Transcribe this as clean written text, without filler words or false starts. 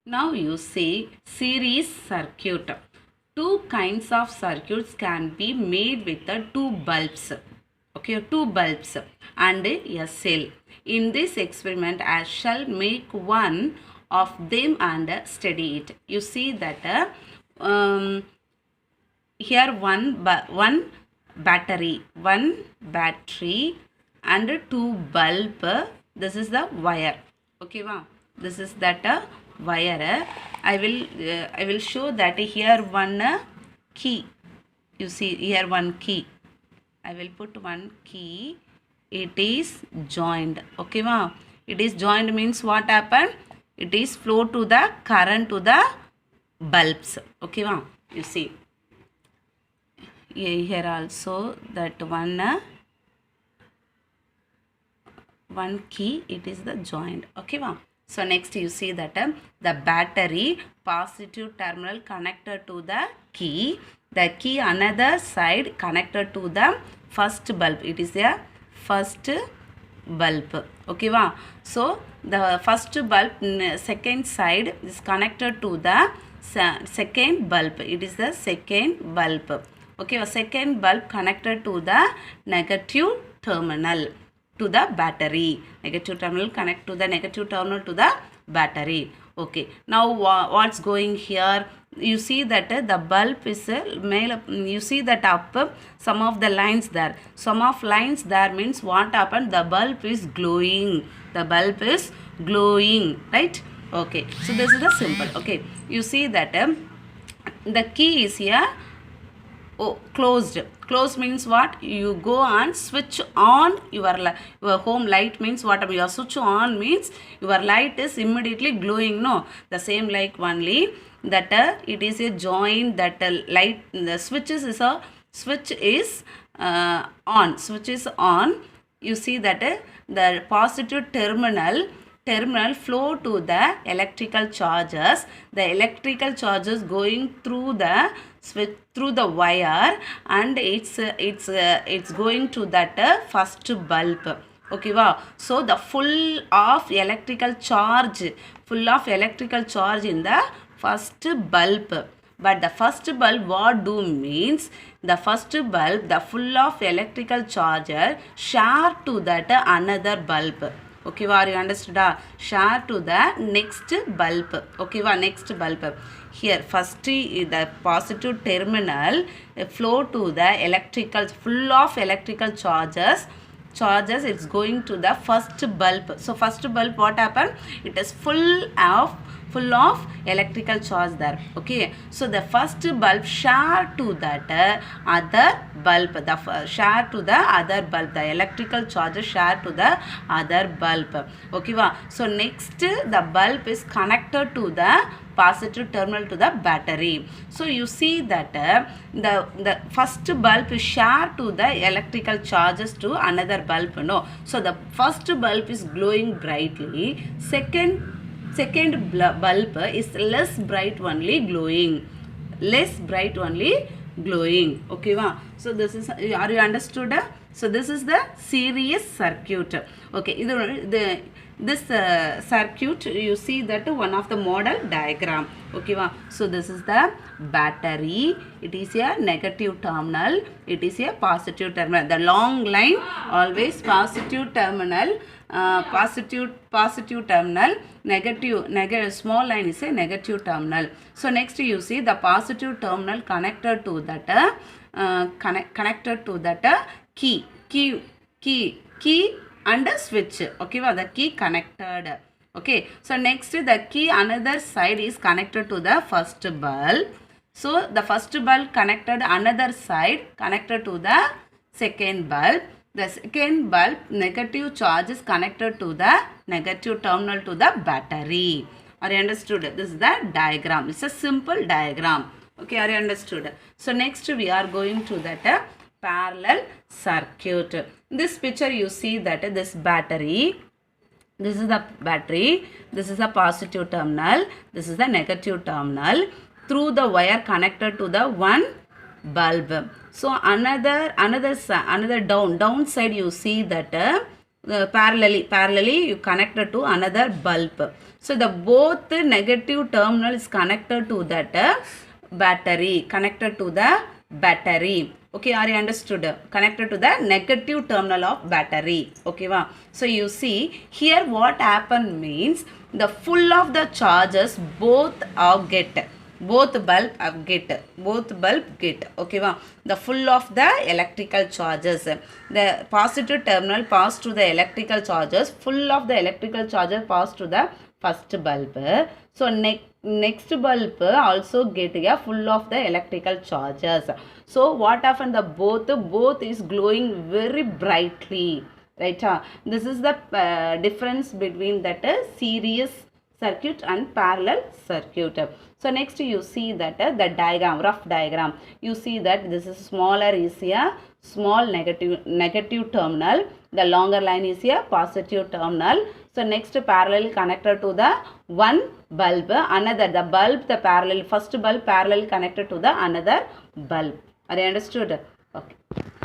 Now you see series circuit. Two kinds of circuits can be made with the two bulbs. Okay, two bulbs and a cell. In this experiment, I shall make one of them and study it. You see that here one battery and two bulb. This is the wire. Okay, wow. This is that wire. I will show that here one key. You see here one key. I will put one key. It is joined. Okay, wow. It is joined means what happened? It is flow to the current to the bulbs. Okay, wow. You see here also that one key, it is the joint. Okay, wow. So next you see that the battery positive terminal connected to the key another side connected to the first bulb. It is a first bulb. Okay, wow. So the first bulb second side is connected to the second bulb. It is the second bulb. Okay, second bulb connected to the negative terminal to the battery. Negative terminal connect to the negative terminal to the battery. Okay, now what's going here? You see that the bulb is you see that up some of the lines there. Some of lines there means what happened? The bulb is glowing. The bulb is glowing, right? Okay, so this is the symbol. Okay, you see that the key is here. Oh, closed. Closed means what? You go and switch on your home light means what? Your switch on means your light is immediately glowing. No, the same like only that it is a joint that light. The switch is on. Switch is on. You see that the positive terminal flow to the electrical charges. The electrical charges going through the switch through the wire and it's going to that first bulb. Okay, wow. So the full of electrical charge in the first bulb. But the first bulb what do means? The first bulb, the full of electrical charge share to that another bulb. Okay, are you understood? Share to the next bulb. Okay, next bulb. Here first the positive terminal flow to the electrical full of electrical charges it's going to the first bulb. So first bulb what happened? It is full of electrical charge there. Okay, so the first bulb share to that other bulb. Share to the other bulb. The electrical charge share to the other bulb. Okay, so next the bulb is connected to the positive terminal to the battery. So you see that the first bulb is share to the electrical charges to another bulb. No, so the first bulb is glowing brightly. Second bulb is less bright only glowing. Okay, wow. So this is, are you understood? So this is the series circuit. Okay, this circuit you see that one of the model diagram. Okay, wow. So this is the battery. It is a negative terminal. It is a positive terminal. The long line always positive terminal. Positive terminal, negative small line is a negative terminal. So next you see the positive terminal connected to that connected to that key and switch. Okay, the key connected. Okay, so next the key another side is connected to the first bulb. So the first bulb connected another side connected to the second bulb. The second bulb negative charge is connected to the negative terminal to the battery. Are you understood? This is the diagram. It's a simple diagram. Okay, are you understood? So next we are going to that parallel circuit. In this picture you see that this battery. This is the battery. This is the positive terminal. This is the negative terminal. Through the wire connected to the one bulb. So another downside you see that parallelly you connected to another bulb. So the both negative terminal is connected to that battery, connected to the battery. Okay, are you understood? Connected to the negative terminal of battery. Okay, wow. So you see here what happened means the full of the charges both are get. Both bulb get. Okay, wow. The full of the electrical charges. The positive terminal pass to the electrical charges. Full of the electrical charges pass to the first bulb. So next bulb also get a full of the electrical charges. So what happened? The both is glowing very brightly, right? This is the difference between that series circuit and parallel circuit. So next you see that the diagram, rough diagram. You see that this is smaller is a small negative terminal. The longer line is a positive terminal. So next parallel connected to the one bulb, another the bulb, the parallel first bulb parallel connected to the another bulb. Are you understood? Okay.